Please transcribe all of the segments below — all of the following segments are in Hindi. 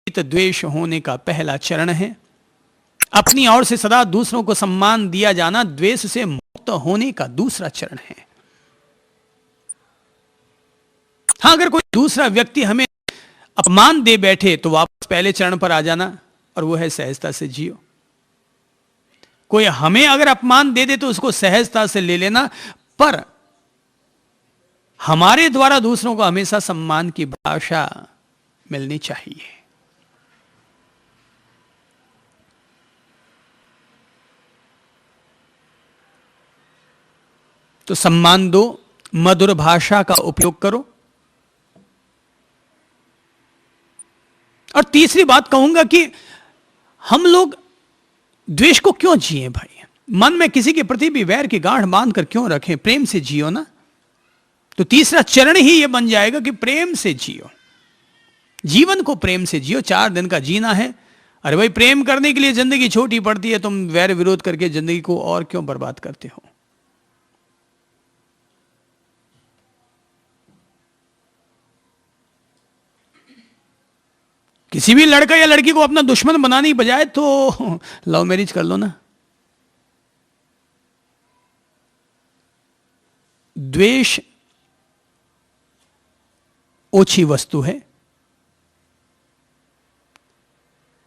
द्वेष होने का पहला चरण है। अपनी ओर से सदा दूसरों को सम्मान दिया जाना द्वेष से मुक्त होने का दूसरा चरण है। हां, अगर कोई दूसरा व्यक्ति हमें अपमान दे बैठे तो वापस पहले चरण पर आ जाना, और वो है सहजता से जियो। कोई हमें अगर अपमान दे दे तो उसको सहजता से ले लेना, पर हमारे द्वारा दूसरों को हमेशा सम्मान की भाषा मिलनी चाहिए। तो सम्मान दो, मधुर भाषा का उपयोग करो। और तीसरी बात कहूंगा कि हम लोग द्वेष को क्यों जिए भाई? मन में किसी के प्रति भी वैर की गांठ बांधकर क्यों रखें? प्रेम से जियो ना। तो तीसरा चरण ही यह बन जाएगा कि प्रेम से जियो, जीवन को प्रेम से जियो। 4 दिन का जीना है। अरे भाई, प्रेम करने के लिए जिंदगी छोटी पड़ती है, तुम वैर विरोध करके जिंदगी को और क्यों बर्बाद करते हो? किसी भी लड़का या लड़की को अपना दुश्मन बनाने की बजाय तो लव मैरिज कर लो ना। द्वेष ओछी वस्तु है,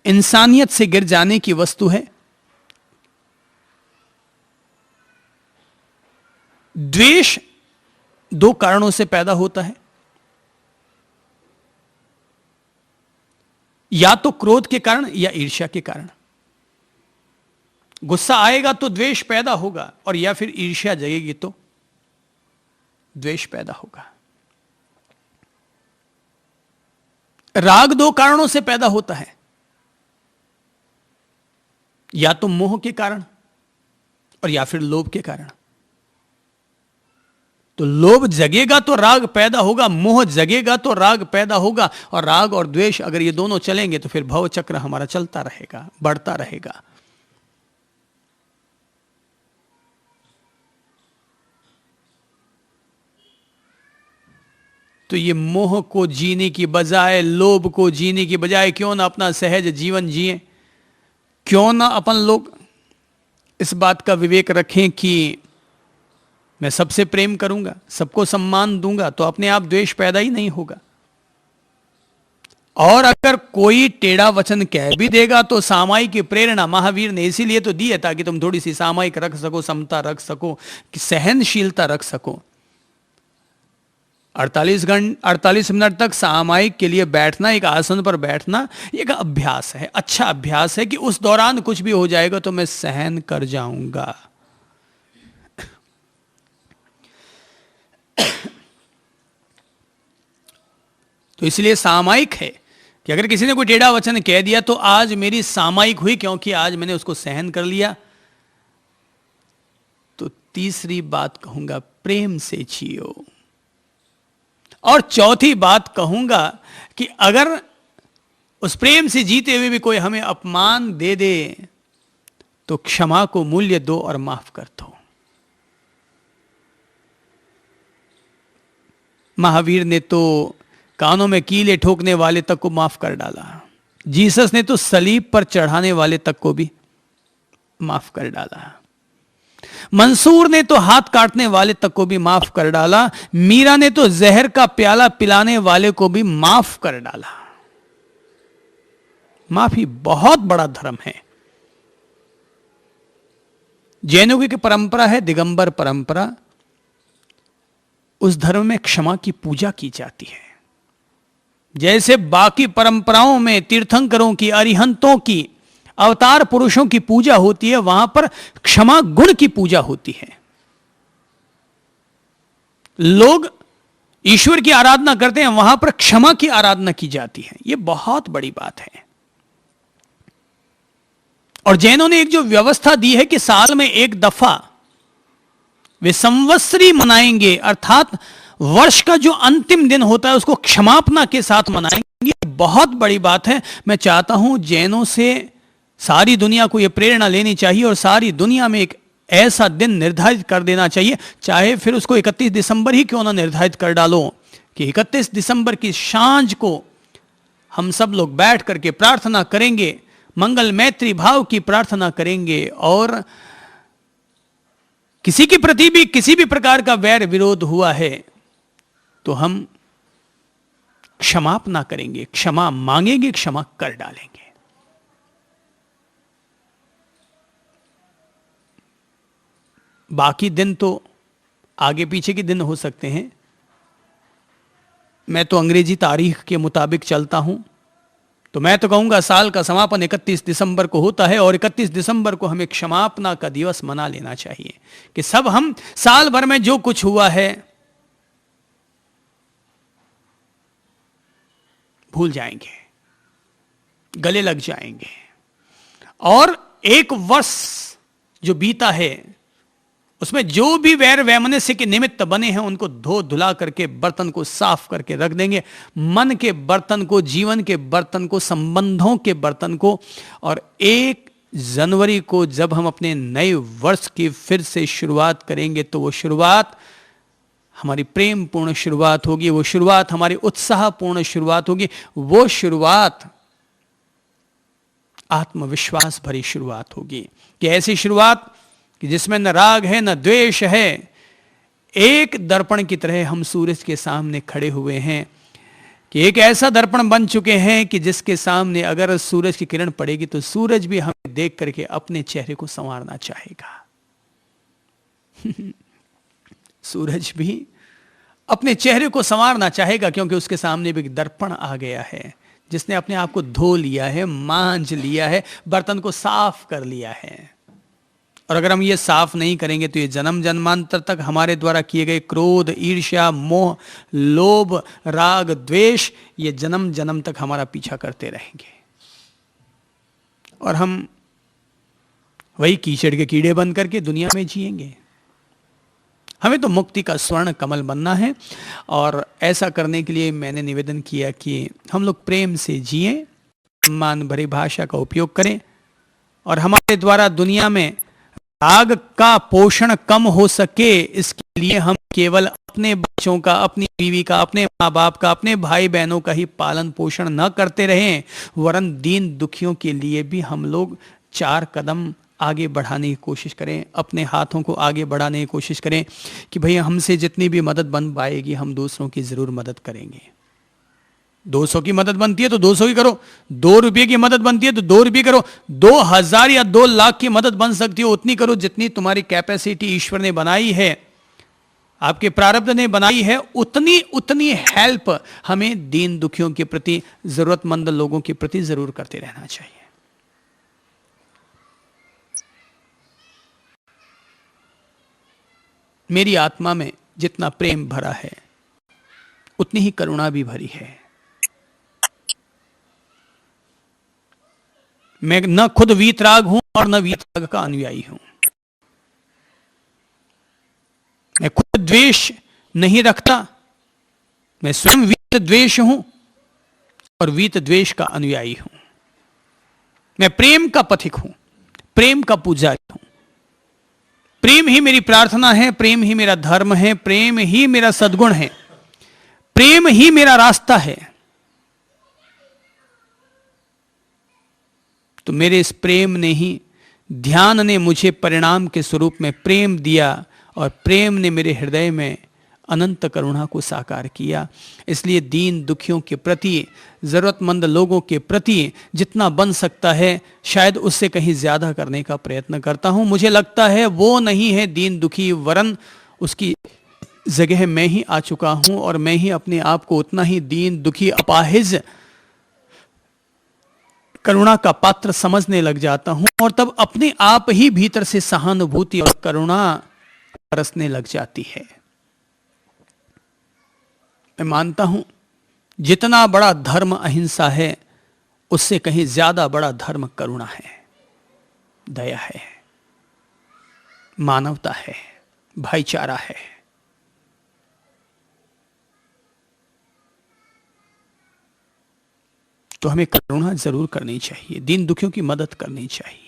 इंसानियत से गिर जाने की वस्तु है। द्वेष 2 कारणों से पैदा होता है, या तो क्रोध के कारण या ईर्ष्या के कारण। गुस्सा आएगा तो द्वेष पैदा होगा, और या फिर ईर्ष्या जगेगी तो द्वेष पैदा होगा। राग 2 कारणों से पैदा होता है, या तो मोह के कारण और या फिर लोभ के कारण। तो लोभ जगेगा तो राग पैदा होगा, मोह जगेगा तो राग पैदा होगा, और राग और द्वेष अगर ये दोनों चलेंगे तो फिर भव चक्र हमारा चलता रहेगा, बढ़ता रहेगा। तो ये मोह को जीने की बजाय, लोभ को जीने की बजाय क्यों ना अपना सहज जीवन जिए? क्यों ना अपन लोग इस बात का विवेक रखें कि मैं सबसे प्रेम करूंगा, सबको सम्मान दूंगा, तो अपने आप द्वेष पैदा ही नहीं होगा। और अगर कोई टेढ़ा वचन कह भी देगा तो सामायिक की प्रेरणा महावीर ने इसीलिए तो दी है ताकि तुम थोड़ी सी सामायिक रख सको, समता रख सको, कि सहनशीलता रख सको। 48 मिनट तक सामायिक के लिए बैठना, एक आसन पर बैठना, एक अभ्यास है, अच्छा अभ्यास है कि उस दौरान कुछ भी हो जाएगा तो मैं सहन कर जाऊंगा। तो इसलिए सामायिक है कि अगर किसी ने कोई टेढ़ा वचन कह दिया तो आज मेरी सामायिक हुई, क्योंकि आज मैंने उसको सहन कर लिया। तो तीसरी बात कहूंगा, प्रेम से जियो। और चौथी बात कहूंगा कि अगर उस प्रेम से जीते हुए भी कोई हमें अपमान दे दे तो क्षमा को मूल्य दो और माफ कर दो। महावीर ने तो कानों में कीले ठोकने वाले तक को माफ कर डाला। जीसस ने तो सलीब पर चढ़ाने वाले तक को भी माफ कर डाला। मंसूर ने तो हाथ काटने वाले तक को भी माफ कर डाला। मीरा ने तो जहर का प्याला पिलाने वाले को भी माफ कर डाला। माफी बहुत बड़ा धर्म है। जैनों की परंपरा है दिगंबर परंपरा। उस धर्म में क्षमा की पूजा की जाती है। जैसे बाकी परंपराओं में तीर्थंकरों की, अरिहंतों की, अवतार पुरुषों की पूजा होती है, वहां पर क्षमा गुण की पूजा होती है। लोग ईश्वर की आराधना करते हैं, वहां पर क्षमा की आराधना की जाती है। यह बहुत बड़ी बात है। और जैनों ने एक जो व्यवस्था दी है कि साल में एक दफा वे संवत्सरी मनाएंगे, अर्थात वर्ष का जो अंतिम दिन होता है उसको क्षमापना के साथ मनाएंगे। बहुत बड़ी बात है। मैं चाहता हूं जैनों से सारी दुनिया को यह प्रेरणा लेनी चाहिए और सारी दुनिया में एक ऐसा दिन निर्धारित कर देना चाहिए, चाहे फिर उसको 31 दिसंबर ही क्यों ना निर्धारित कर डालो कि 31 दिसंबर की सांझ को हम सब लोग बैठ करके प्रार्थना करेंगे, मंगल मैत्री भाव की प्रार्थना करेंगे, और किसी के प्रति भी किसी भी प्रकार का वैर विरोध हुआ है तो हम क्षमापना करेंगे, क्षमा मांगेंगे, क्षमा कर डालेंगे। बाकी दिन तो आगे पीछे के दिन हो सकते हैं। मैं तो अंग्रेजी तारीख के मुताबिक चलता हूं, तो मैं तो कहूंगा साल का समापन 31 दिसंबर को होता है, और 31 दिसंबर को हमें क्षमापना का दिवस मना लेना चाहिए कि सब हम साल भर में जो कुछ हुआ है भूल जाएंगे, गले लग जाएंगे, और एक वर्ष जो बीता है उसमें जो भी वैर वैमनस्य के निमित्त बने हैं उनको धो धुला करके बर्तन को साफ करके रख देंगे, मन के बर्तन को, जीवन के बर्तन को, संबंधों के बर्तन को। और 1 जनवरी को जब हम अपने नए वर्ष की फिर से शुरुआत करेंगे तो वो शुरुआत हमारी प्रेम पूर्ण शुरुआत होगी, वो शुरुआत हमारी उत्साहपूर्ण शुरुआत होगी, वो शुरुआत आत्मविश्वास भरी शुरुआत होगी। कि ऐसी शुरुआत कि जिसमें न राग है न द्वेष है, एक दर्पण की तरह हम सूरज के सामने खड़े हुए हैं, कि एक ऐसा दर्पण बन चुके हैं कि जिसके सामने अगर सूरज की किरण पड़ेगी तो सूरज भी हमें देख करके अपने चेहरे को संवारना चाहेगा। सूरज भी अपने चेहरे को संवारना चाहेगा, क्योंकि उसके सामने भी एक दर्पण आ गया है जिसने अपने आप को धो लिया है, मांझ लिया है, बर्तन को साफ कर लिया है। और अगर हम ये साफ नहीं करेंगे तो ये जन्म जन्मांतर तक हमारे द्वारा किए गए क्रोध, ईर्ष्या, मोह, लोभ, राग, द्वेष, ये जन्म जन्म तक हमारा पीछा करते रहेंगे, और हम वही कीचड़ के कीड़े बन करके दुनिया में जिएंगे। हमें तो मुक्ति का स्वर्ण कमल बनना है, और ऐसा करने के लिए मैंने निवेदन किया कि हम लोग प्रेम से जिएं, सम्मान भरी भाषा का उपयोग करें, और हमारे द्वारा दुनिया में राग का पोषण कम हो सके इसके लिए हम केवल अपने बच्चों का, अपनी बीवी का, अपने माँ बाप का, अपने भाई बहनों का ही पालन पोषण न करते रहें, वरन दीन दुखियों के लिए भी हम लोग 4 कदम आगे बढ़ाने की कोशिश करें, अपने हाथों को आगे बढ़ाने की कोशिश करें कि भैया हमसे जितनी भी मदद बन पाएगी हम दूसरों की जरूर मदद करेंगे। 200 की मदद बनती है तो 200 की करो, 2 रुपये की मदद बनती है तो 2 रुपये करो, 2000 या 2 लाख की मदद बन सकती है उतनी करो जितनी तुम्हारी कैपेसिटी ईश्वर ने बनाई है, आपके प्रारब्ध ने बनाई है, उतनी उतनी हेल्प हमें दीन दुखियों के प्रति, जरूरतमंद लोगों के प्रति जरूर करते रहना चाहिए। मेरी आत्मा में जितना प्रेम भरा है उतनी ही करुणा भी भरी है। मैं न खुद वीतराग हूं और न वीतराग का अनुयायी हूं। मैं खुद द्वेष नहीं रखता, मैं स्वयं वीत द्वेष हूं और वीत द्वेष का अनुयायी हूं। मैं प्रेम का पथिक हूं, प्रेम का पुजारी हूं। प्रेम ही मेरी प्रार्थना है, प्रेम ही मेरा धर्म है, प्रेम ही मेरा सद्गुण है, प्रेम ही मेरा रास्ता है। तो मेरे इस प्रेम ने ही, ध्यान ने मुझे परिणाम के स्वरूप में प्रेम दिया, और प्रेम ने मेरे हृदय में अनंत करुणा को साकार किया। इसलिए दीन दुखियों के प्रति, जरूरतमंद लोगों के प्रति जितना बन सकता है शायद उससे कहीं ज्यादा करने का प्रयत्न करता हूं। मुझे लगता है वो नहीं है दीन दुखी, वरन उसकी जगह मैं ही आ चुका हूं, और मैं ही अपने आप को उतना ही दीन दुखी, अपाहिज, करुणा का पात्र समझने लग जाता हूं, और तब अपने आप ही भीतर से सहानुभूति और करुणा बरसने लग जाती है। मैं मानता हूं जितना बड़ा धर्म अहिंसा है उससे कहीं ज्यादा बड़ा धर्म करुणा है, दया है, मानवता है, भाईचारा है। तो हमें करुणा जरूर करनी चाहिए, दीन दुखियों की मदद करनी चाहिए।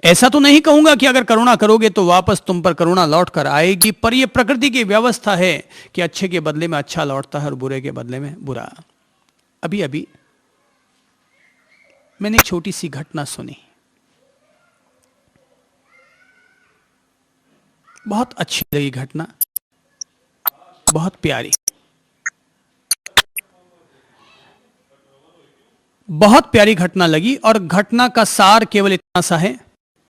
ऐसा तो नहीं कहूंगा कि अगर करुणा करोगे तो वापस तुम पर करुणा लौट कर आएगी, पर यह प्रकृति की व्यवस्था है कि अच्छे के बदले में अच्छा लौटता है और बुरे के बदले में बुरा। अभी अभी मैंने एक छोटी सी घटना सुनी, बहुत अच्छी लगी घटना, बहुत प्यारी, बहुत प्यारी घटना लगी। और घटना का सार केवल इतना सा है